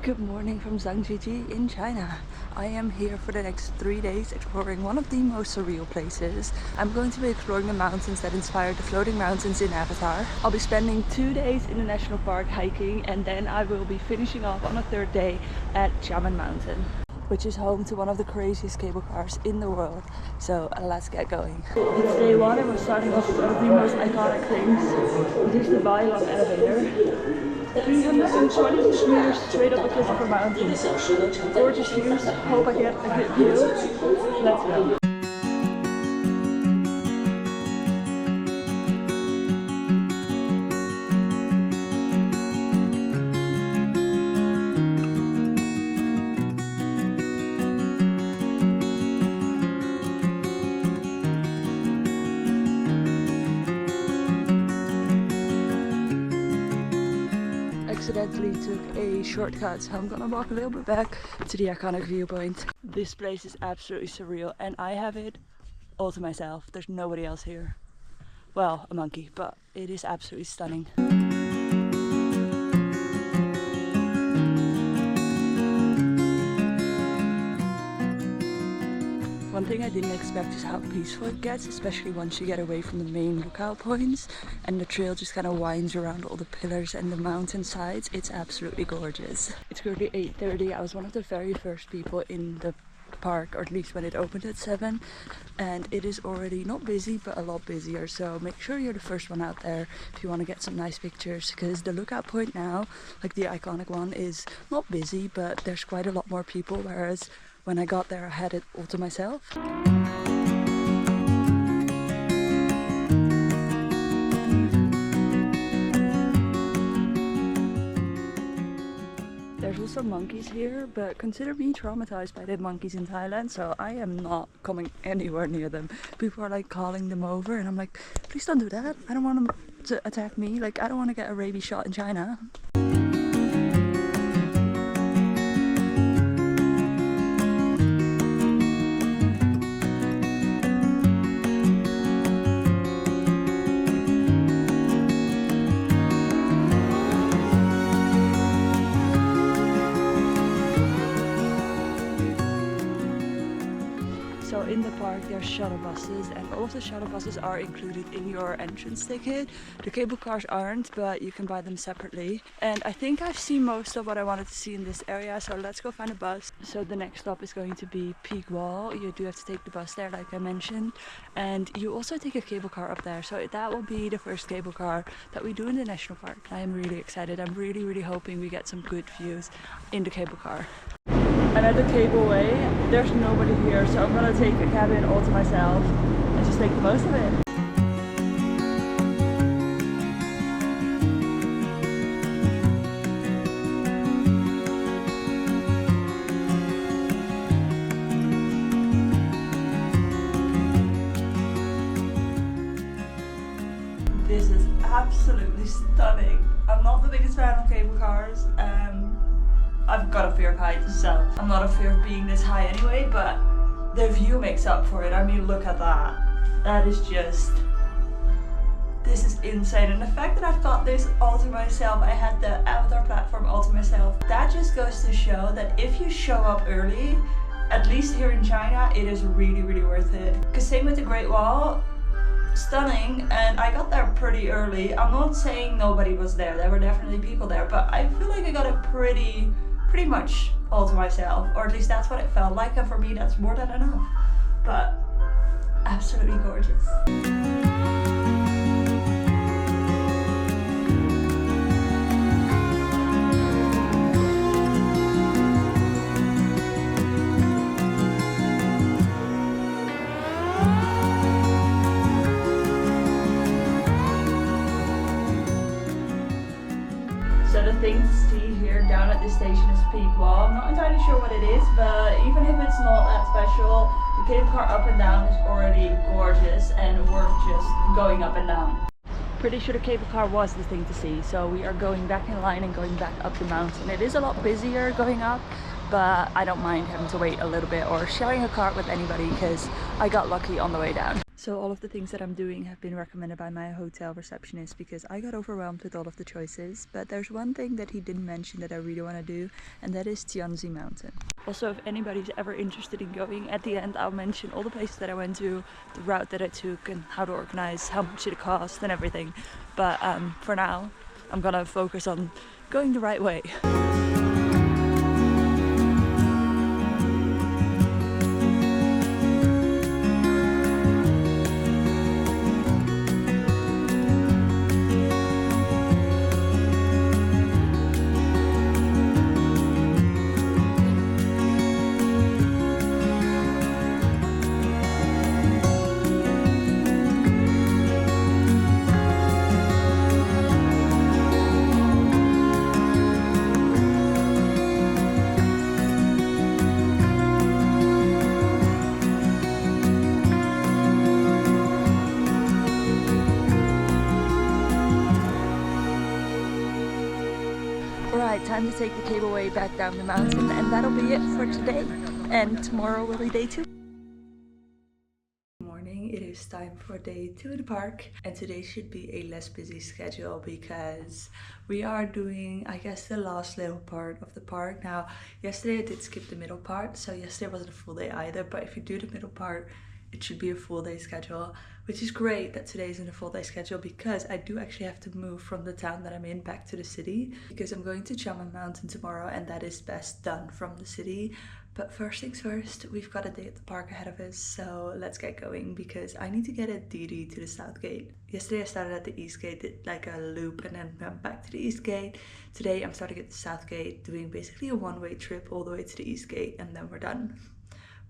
Good morning from Zhangjiajie in China. I am here for the next 3 days exploring one of the most surreal places. I'm going to be exploring the mountains that inspired the floating mountains in Avatar. I'll be spending 2 days in the national park hiking, and then I will be finishing off on a third day at Tianmen Mountain, which is home to one of the craziest cable cars in the world. So let's get going. It's day one and we're starting off with one of the most iconic things. It is the Bailong Elevator. 320 meters straight up a Christopher Mountain. Gorgeous views. Hope I get a good view. Let's go. Accidentally took a shortcut, so I'm gonna walk a little bit back to the iconic viewpoint. This place is absolutely surreal and I have it all to myself. There's nobody else here. Well, a monkey, but it is absolutely stunning. One thing I didn't expect is how peaceful it gets, especially once you get away from the main lookout points and the trail just kind of winds around all the pillars and the mountain sides. It's absolutely gorgeous. It's currently 8:30. I was one of the very first people in the park, or at least when it opened at 7, and it is already not busy but a lot busier, so make sure you're the first one out there if you want to get some nice pictures, because the lookout point now, like the iconic one, is not busy but there's quite a lot more people, whereas when I got there I had it all to myself. There's also monkeys here, but consider me traumatized by the monkeys in Thailand, so I am not coming anywhere near them. People are like calling them over and I'm like, please don't do that. I don't want them to attack me. Like, I don't want to get a rabies shot in China. So in the park there are shuttle buses, and all of the shuttle buses are included in your entrance ticket. The cable cars aren't, but you can buy them separately. And I think I've seen most of what I wanted to see in this area, so let's go find a bus. So the next stop is going to be Peak Wall. You do have to take the bus there, like I mentioned, and you also take a cable car up there. So that will be the first cable car that we do in the national park. I am really excited. I'm really hoping we get some good views in the cable car. And at the cableway, there's nobody here, so I'm gonna take a cabin all to myself and just make the most of it. This is absolutely stunning. I'm not the biggest fan of cable cars. I've got a fear of heights, so I'm not a fear of being this high anyway, but the view makes up for it. I mean, look at that. That is just... this is insane. And the fact that I've got this all to myself, I had the Avatar platform all to myself, that just goes to show that if you show up early, at least here in China, it is really worth it. Because same with the Great Wall, stunning, and I got there pretty early. I'm not saying nobody was there, there were definitely people there, but I feel like I got it pretty much all to myself, or at least that's what it felt like, and for me that's more than enough. But absolutely gorgeous. So the thing to see here down at this station is Peak Wall. I'm not entirely sure what it is, but even if it's not that special, the cable car up and down is already gorgeous and worth just going up and down. Pretty sure the cable car was the thing to see, so we are going back in line and going back up the mountain. It is a lot busier going up, but I don't mind having to wait a little bit or sharing a cart with anybody because I got lucky on the way down. So Also, all of the things that I'm doing have been recommended by my hotel receptionist because I got overwhelmed with all of the choices. But there's one thing that he didn't mention that I really want to do, and that is Tianzi Mountain. Also, if anybody's ever interested in going, at the end I'll mention all the places that I went to, the route that I took, and how to organize, how much it cost, and everything. But for now, I'm gonna focus on going the right way. Alright, time to take the cableway back down the mountain, and that'll be it for today. And tomorrow will be day 2. Good morning, it is time for day 2 of the park, and today should be a less busy schedule because we are doing, I guess, the last little part of the park. Now, yesterday I did skip the middle part, so yesterday wasn't a full day either, but if you do the middle part, it should be a full day schedule, which is great that today isn't a full day schedule because I do actually have to move from the town that I'm in back to the city because I'm going to Tianmen Mountain tomorrow, and that is best done from the city. But first things first, we've got a day at the park ahead of us, so let's get going because I need to get a Didi to the south gate. Yesterday I started at the east gate, did like a loop and then went back to the east gate. Today I'm starting at the south gate, doing basically a one-way trip all the way to the east gate, and then we're done.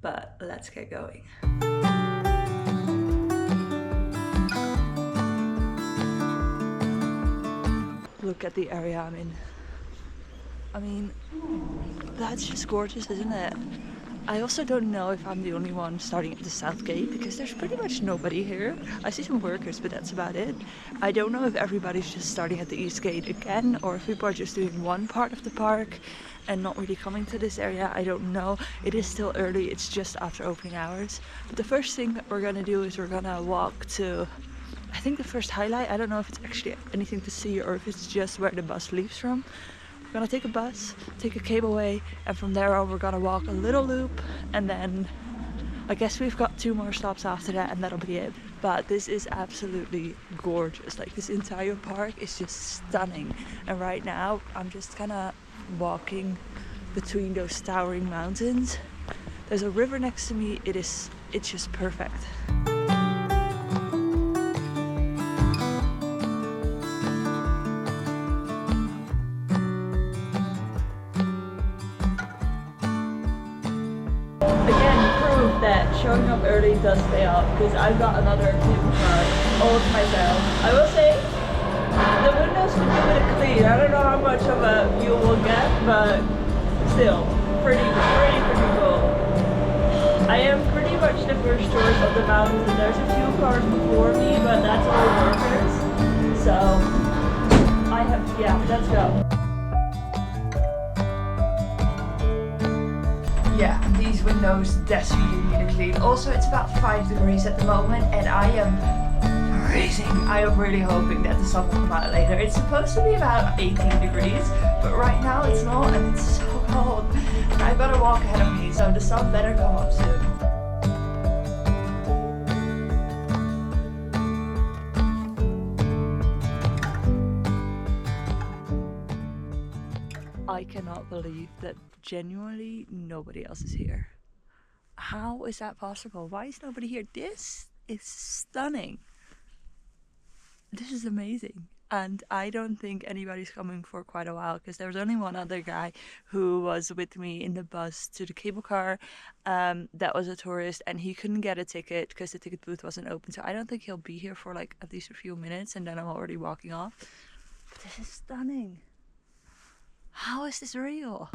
But let's get going. Look at the area I'm in. I mean, that's just gorgeous, isn't it? I also don't know if I'm the only one starting at the south gate because there's pretty much nobody here. I see some workers, but that's about it. I don't know if everybody's just starting at the east gate again or if people are just doing one part of the park and not really coming to this area. I don't know. It is still early, it's just after opening hours. But the first thing that we're gonna do is we're gonna walk to, I think the first highlight. I don't know if it's actually anything to see or if it's just where the bus leaves from. We're gonna take a bus, take a cableway, and from there on we're gonna walk a little loop, and then I guess we've got 2 more stops after that and that'll be it. But this is absolutely gorgeous. Like, this entire park is just stunning. And right now I'm just kind of walking between those towering mountains. There's a river next to me. It's just perfect. That showing up early does pay off because I've got another cable car all to myself. I will say the windows could be a bit clean. I don't know how much of a view we'll get, but still pretty cool. I am pretty much the first tourist of the mountains, and there's a few cars before me, but that's all workers. So let's go. Yeah, these windows desperately need a clean. Also, it's about 5 degrees at the moment and I am freezing. I am really hoping that the sun will come out later. It's supposed to be about 18 degrees, but right now it's not, and it's so cold. And I've got a walk ahead of me, so the sun better come up soon. I cannot believe that genuinely nobody else is here. How is that possible? Why is nobody here? This is stunning. This is amazing. And I don't think anybody's coming for quite a while because there was only one other guy who was with me in the bus to the cable car that was a tourist, and he couldn't get a ticket because the ticket booth wasn't open. So I don't think he'll be here for like at least a few minutes, and then I'm already walking off. But this is stunning. How is this real?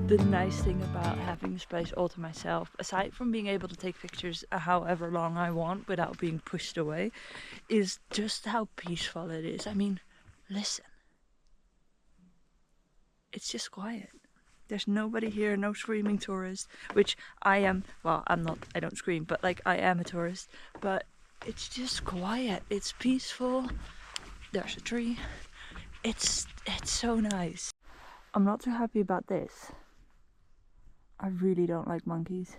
The nice thing about having this place all to myself, aside from being able to take pictures however long I want without being pushed away, is just how peaceful it is. I mean, listen. It's just quiet. There's nobody here, no screaming tourists, which I am, well, I'm not, I don't scream, but like I am a tourist, but it's just quiet, it's peaceful, there's a tree, it's so nice. I'm not too happy about this. I really don't like monkeys.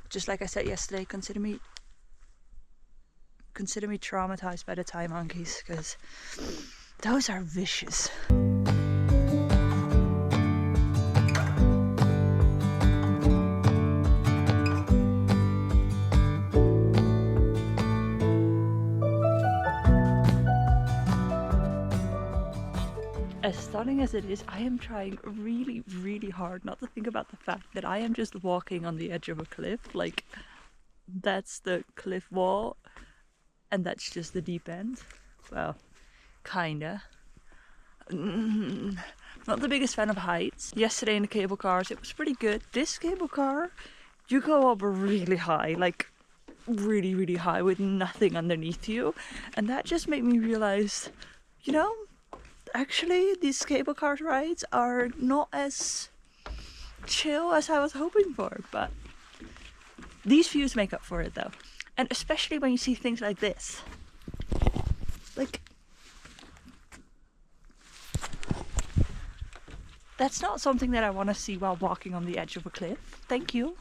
Just like I said yesterday, consider me traumatized by the Thai monkeys, because those are vicious. As stunning as it is, I am trying really, really hard not to think about the fact that I am just walking on the edge of a cliff. Like, that's the cliff wall, and that's just the deep end. Well, kinda. Not the biggest fan of heights. Yesterday in the cable cars, it was pretty good. This cable car, you go up really high, like really, really high with nothing underneath you. And that just made me realize, you know, actually these cable car rides are not as chill as I was hoping for, but these views make up for it though. And especially when you see things like this. Like, that's not something that I want to see while walking on the edge of a cliff. Thank you.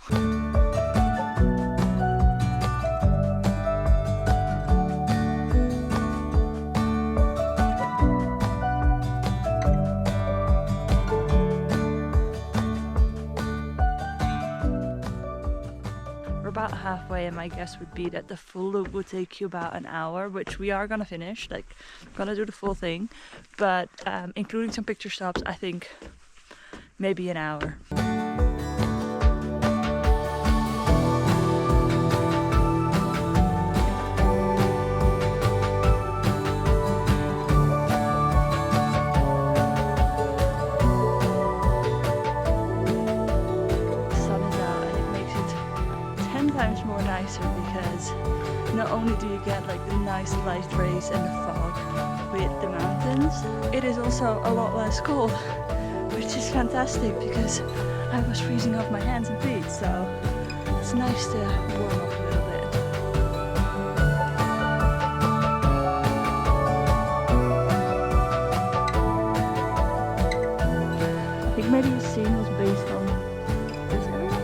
About halfway, and my guess would be that the full loop would take you about an hour, which we are gonna finish, like gonna do the full thing, but including some picture stops, I think maybe an hour. More nicer, because not only do you get like the nice light rays and the fog with the mountains, it is also a lot less cold, which is fantastic because I was freezing off my hands and feet, so it's nice to warm up a little bit. I think maybe the scene was based on this area.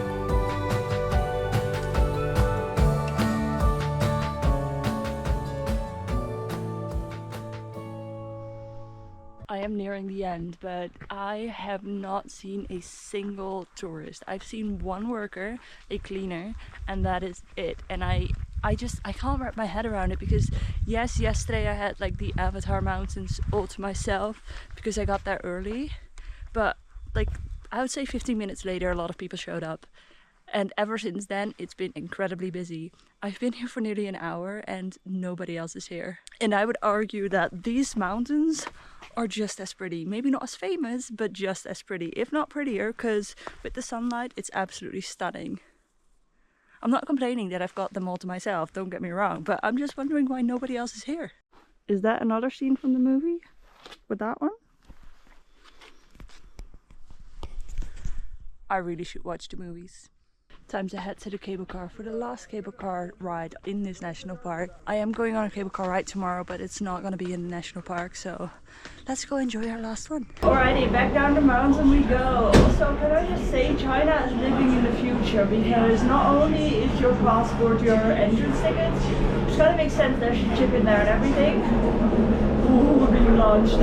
I am nearing the end, but I have not seen a single tourist. I've seen one worker, a cleaner, and that is it. And I can't wrap my head around it, because yes, yesterday I had like the Avatar Mountains all to myself because I got there early, but like I would say 15 minutes later a lot of people showed up, and ever since then it's been incredibly busy. I've been here for nearly an hour and nobody else is here. And I would argue that these mountains are just as pretty. Maybe not as famous, but just as pretty, if not prettier, because with the sunlight it's absolutely stunning. I'm not complaining that I've got them all to myself, don't get me wrong, but I'm just wondering why nobody else is here. Is that another scene from the movie? With that one? I really should watch the movies. Time to head to the cable car for the last cable car ride in this national park. I am going on a cable car ride tomorrow, but it's not going to be in the national park, so let's go enjoy our last one. Alrighty, back down the mountain we go. Also, can I just say, China is living in the future, because not only is your passport your entrance ticket, it's going to make sense there's a chip in there and everything. Ooh, we're being launched.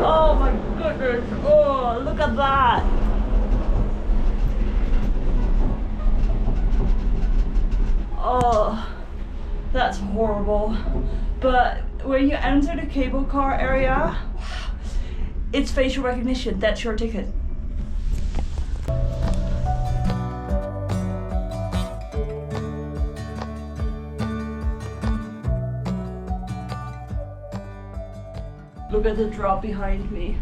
Oh my goodness, oh, look at that. Oh, that's horrible. But when you enter the cable car area, it's facial recognition. That's your ticket. Look at the drop behind me.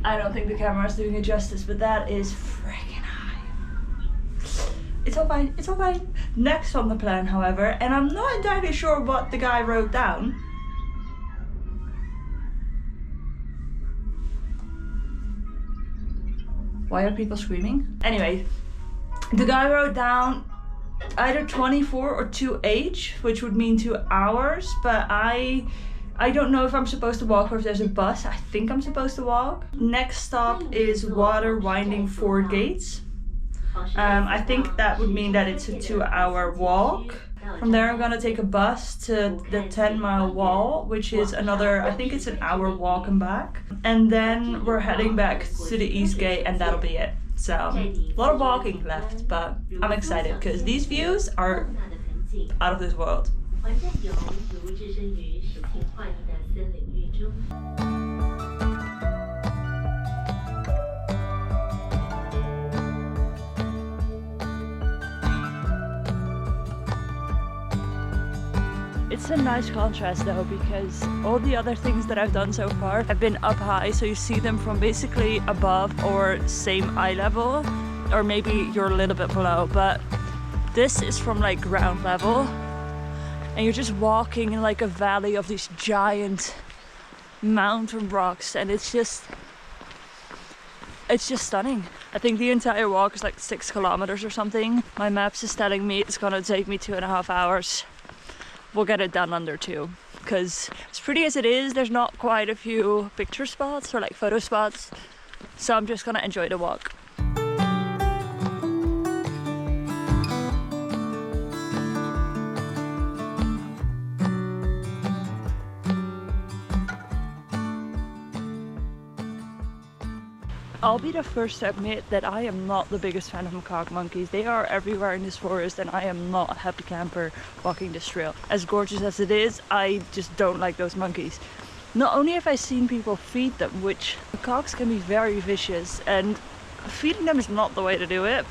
I don't think the camera is doing it justice, but that is freaking high. It's all fine, it's all fine. Next on the plan, however, and I'm not entirely sure what the guy wrote down. Why are people screaming? Anyway, the guy wrote down either 24 or 2H, which would mean 2 hours, but I don't know if I'm supposed to walk or if there's a bus. I think I'm supposed to walk. Next stop is Water Winding 4 Gates. I think that would mean that it's a 2-hour walk. From there I'm gonna take a bus to the 10-mile wall, which is another, I think it's an hour walk and back. And then we're heading back to the East Gate and that'll be it. So, a lot of walking left, but I'm excited because these views are out of this world. It's a nice contrast though, because all the other things that I've done so far have been up high, so you see them from basically above or same eye level, or maybe you're a little bit below, but this is from like ground level and you're just walking in like a valley of these giant mountain rocks, and it's just stunning. I think the entire walk is like 6 kilometers or something. My maps is telling me it's gonna take me 2.5 hours. We'll get it done under 2, because as pretty as it is, there's not quite a few picture spots or like photo spots, so I'm just gonna enjoy the walk. I'll be the first to admit that I am not the biggest fan of macaque monkeys. They are everywhere in this forest and I am not a happy camper walking this trail. As gorgeous as it is, I just don't like those monkeys. Not only have I seen people feed them, which macaques can be very vicious, and feeding them is not the way to do it.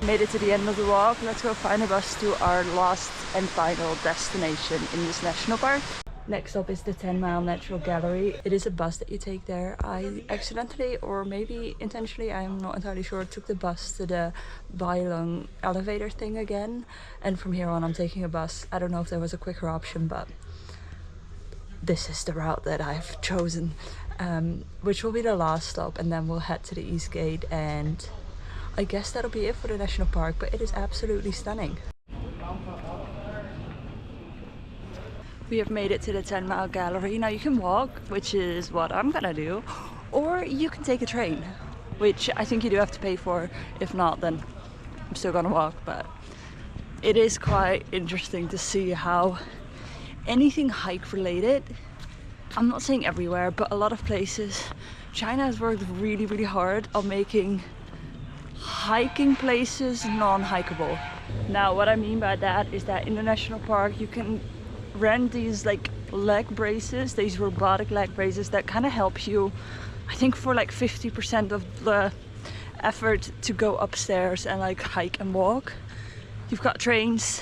Made it to the end of the walk. Let's go find a bus to our last and final destination in this national park. Next up is the 10-mile natural gallery. It is a bus that you take there. I accidentally, or maybe intentionally, I'm not entirely sure, took the bus to the Bailong Elevator thing again, and from here on I'm taking a bus. I don't know if there was a quicker option, but this is the route that I've chosen, which will be the last stop, and then we'll head to the East Gate, and I guess that'll be it for the national park, but it is absolutely stunning. We have made it to the 10-mile gallery. Now you can walk, which is what I'm gonna do, or you can take a train, which I think you do have to pay for. If not, then I'm still gonna walk, but it is quite interesting to see how anything hike related, I'm not saying everywhere, but a lot of places, China has worked really, really hard on making hiking places non-hikeable. Now what I mean by that is that in the national park you can rent these like leg braces, these robotic leg braces that kind of help you, I think for like 50% of the effort to go upstairs and like hike and walk. You've got trains,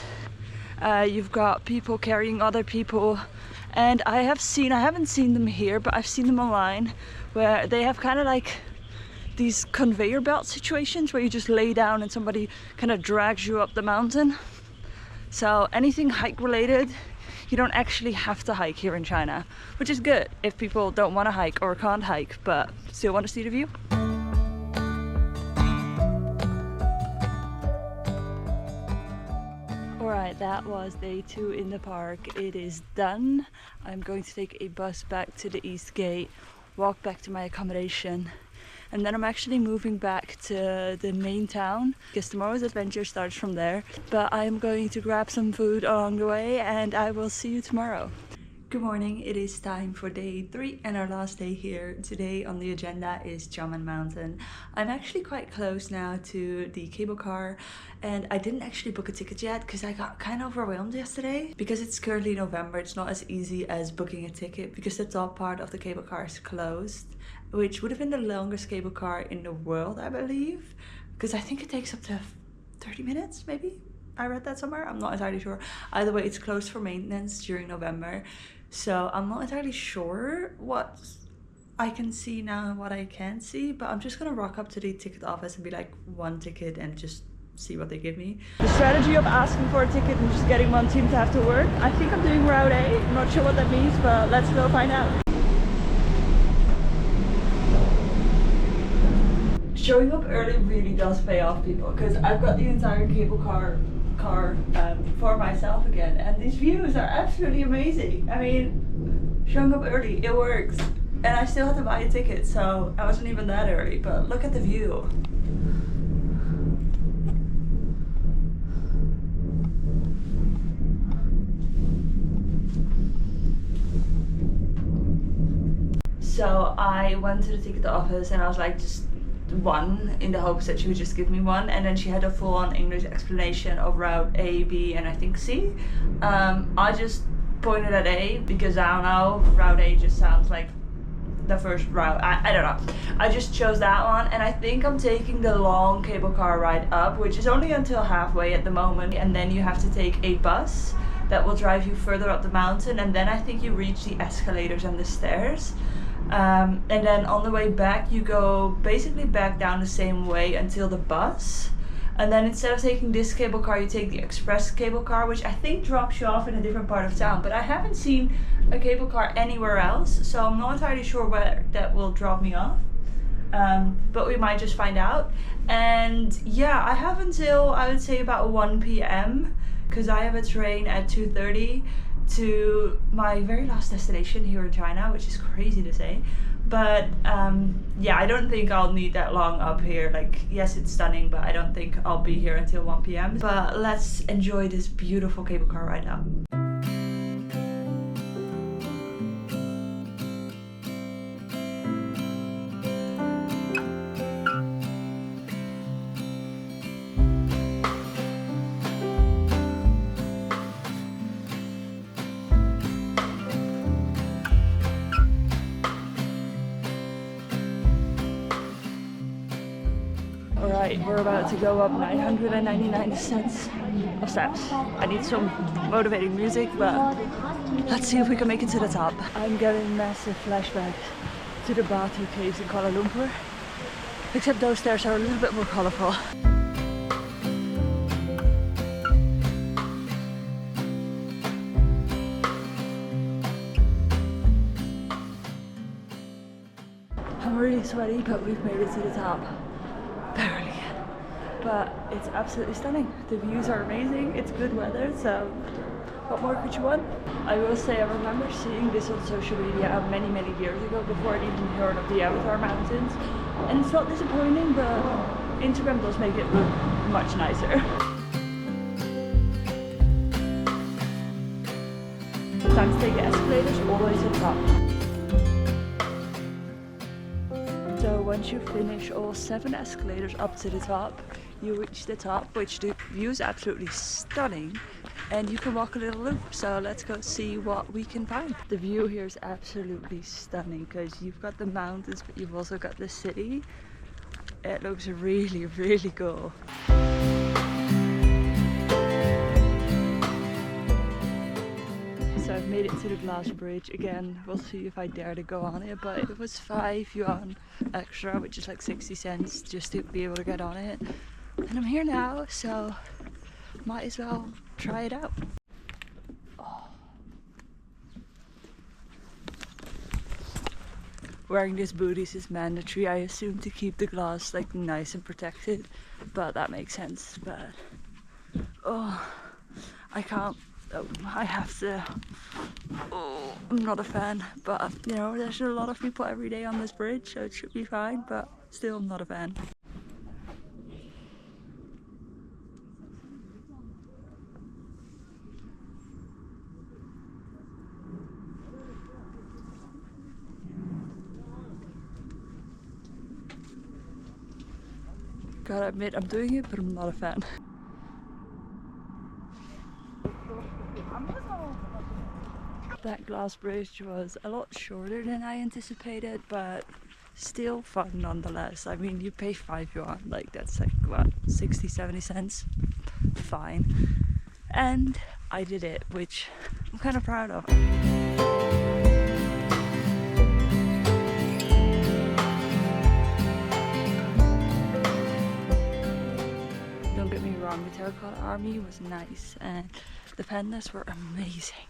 you've got people carrying other people, and I haven't seen them here, but I've seen them online where they have kind of like these conveyor belt situations where you just lay down and somebody kind of drags you up the mountain. So anything hike related, you don't actually have to hike here in China, which is good if people don't want to hike or can't hike but still want to see the view. Alright, that was day 2 in the park. It is done. I'm going to take a bus back to the East Gate, walk back to my accommodation, and then I'm actually moving back to the main town because tomorrow's adventure starts from there. But I'm going to grab some food along the way and I will see you tomorrow. Good morning, it is time for day 3 and our last day here. Today on the agenda is Tianmen Mountain. I'm actually quite close now to the cable car, and I didn't actually book a ticket yet because I got kind of overwhelmed yesterday. Because it's currently November, it's not as easy as booking a ticket because the top part of the cable car is closed, which would have been the longest cable car in the world, I believe, because I think it takes up to 30 minutes maybe. I read that somewhere. I'm not entirely sure. Either way, it's closed for maintenance during November. So I'm not entirely sure what I can see now and what I can't see. But I'm just gonna rock up to the ticket office and be like, one ticket and just see what they give me. The strategy of asking for a ticket and just getting one seems to have to work. I think I'm doing Route A. I'm not sure what that means, but let's go find out. Showing up early really does pay off, people, because I've got the entire cable car for myself again, and these views are absolutely amazing. I mean, showing up early, it works, and I still had to buy a ticket, so I wasn't even that early, but look at the view. So I went to the ticket office and I was like, just one, in the hopes that she would just give me one, and then she had a full-on English explanation of route A, B, and I think C. I just pointed at A because I don't know, route A just sounds like the first route. I don't know. I just chose that one, and I think I'm taking the long cable car ride up, which is only until halfway at the moment, and then you have to take a bus that will drive you further up the mountain, and then I think you reach the escalators and the stairs. And then on the way back you go basically back down the same way until the bus, and then instead of taking this cable car you take the express cable car, which I think drops you off in a different part of town, but I haven't seen a cable car anywhere else, so I'm not entirely sure where that will drop me off, but we might just find out. And yeah, I have until I would say about 1 p.m. because I have a train at 2:30 to my very last destination here in China, which is crazy to say, but yeah, I don't think I'll need that long up here. Like, yes, it's stunning, but I don't think I'll be here until 1 p.m. But let's enjoy this beautiful cable car ride now. Alright, we're about to go up 999 cents of steps. I need some motivating music, but let's see if we can make it to the top. I'm getting massive flashbacks to the Batu caves in Kuala Lumpur, except those stairs are a little bit more colorful. I'm really sweaty, but we've made it to the top. Barely. But it's absolutely stunning. The views are amazing, it's good weather, so what more could you want? I will say I remember seeing this on social media many years ago before I'd even heard of the Avatar Mountains, and it's not disappointing, but Instagram does make it look much nicer. Time to take the escalators all the way to the top. So once you finish all 7 escalators up to the top, you reach the top, which the view is absolutely stunning, and you can walk a little loop. So let's go see what we can find. The view here is absolutely stunning because you've got the mountains, but you've also got the city. It looks really cool. So I've made it to the glass bridge again. We'll see if I dare to go on it, but it was 5 yuan extra, which is like 60 cents just to be able to get on it. And I'm here now, so might as well try it out. Oh. Wearing these booties is mandatory, I assume, to keep the glass like nice and protected, but that makes sense. But oh, I can't. I have to. Oh, I'm not a fan, but you know, there's a lot of people every day on this bridge, so it should be fine, but still I'm not a fan. Gotta admit, I'm doing it, but I'm not a fan. That glass bridge was a lot shorter than I anticipated, but still fun nonetheless. I mean, you pay 5 yuan, like that's like what, 60-70 cents? Fine. And I did it, which I'm kind of proud of. Don't get me wrong, the Terracotta Army was nice and the pandas were amazing.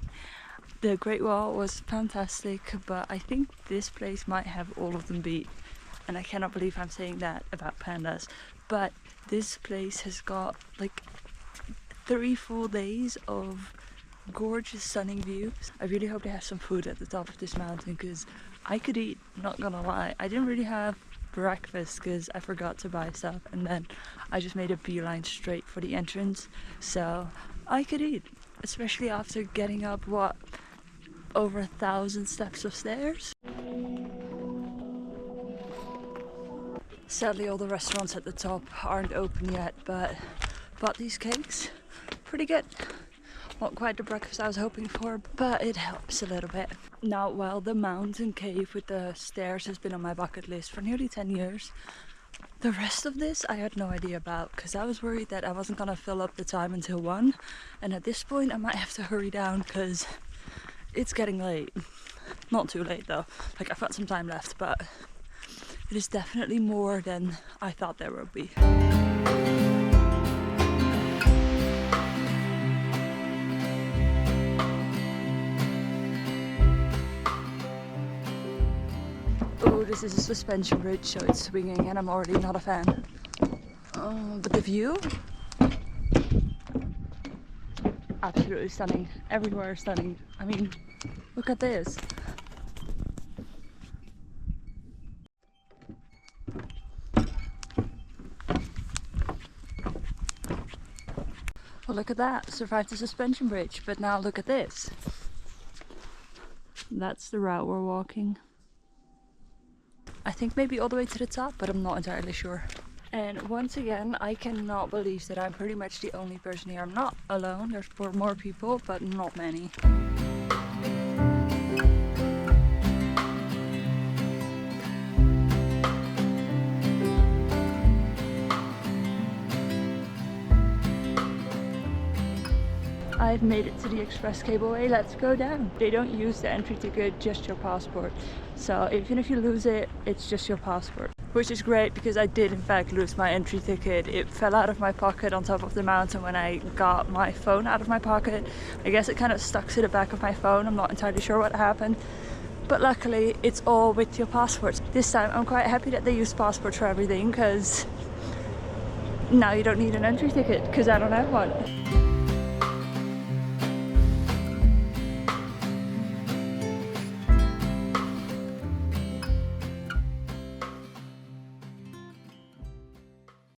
The Great Wall was fantastic, but I think this place might have all of them beat. And I cannot believe I'm saying that about pandas. But this place has got like 3 full days of gorgeous stunning views. I really hope they have some food at the top of this mountain because I could eat, not gonna lie. I didn't really have breakfast because I forgot to buy stuff, and then I just made a beeline straight for the entrance. So I could eat, especially after getting up, what, over 1,000 steps of stairs. Sadly, all the restaurants at the top aren't open yet, but bought these cakes. Pretty good. Not quite the breakfast I was hoping for, but it helps a little bit. Now, while the mountain cave with the stairs has been on my bucket list for nearly 10 years, the rest of this I had no idea about because I was worried that I wasn't gonna fill up the time until 1, and at this point I might have to hurry down because it's getting late. Not too late though, like I've got some time left, but it is definitely more than I thought there would be. Oh, this is a suspension bridge, so it's swinging and I'm already not a fan. But the view? Absolutely stunning. Everywhere is stunning. I mean, look at this. Well, look at that. Survived the suspension bridge, but now look at this. That's the route we're walking. I think maybe all the way to the top, but I'm not entirely sure. And once again, I cannot believe that I'm pretty much the only person here. I'm not alone, there's 4 more people, but not many. I've made it to the express cableway. Let's go down. They don't use the entry ticket, just your passport. So even if you lose it, it's just your passport. Which is great because I did in fact lose my entry ticket. It fell out of my pocket on top of the mountain when I got my phone out of my pocket. I guess it kind of stuck to the back of my phone. I'm not entirely sure what happened. But luckily it's all with your passports. This time I'm quite happy that they use passports for everything because now you don't need an entry ticket because I don't have one.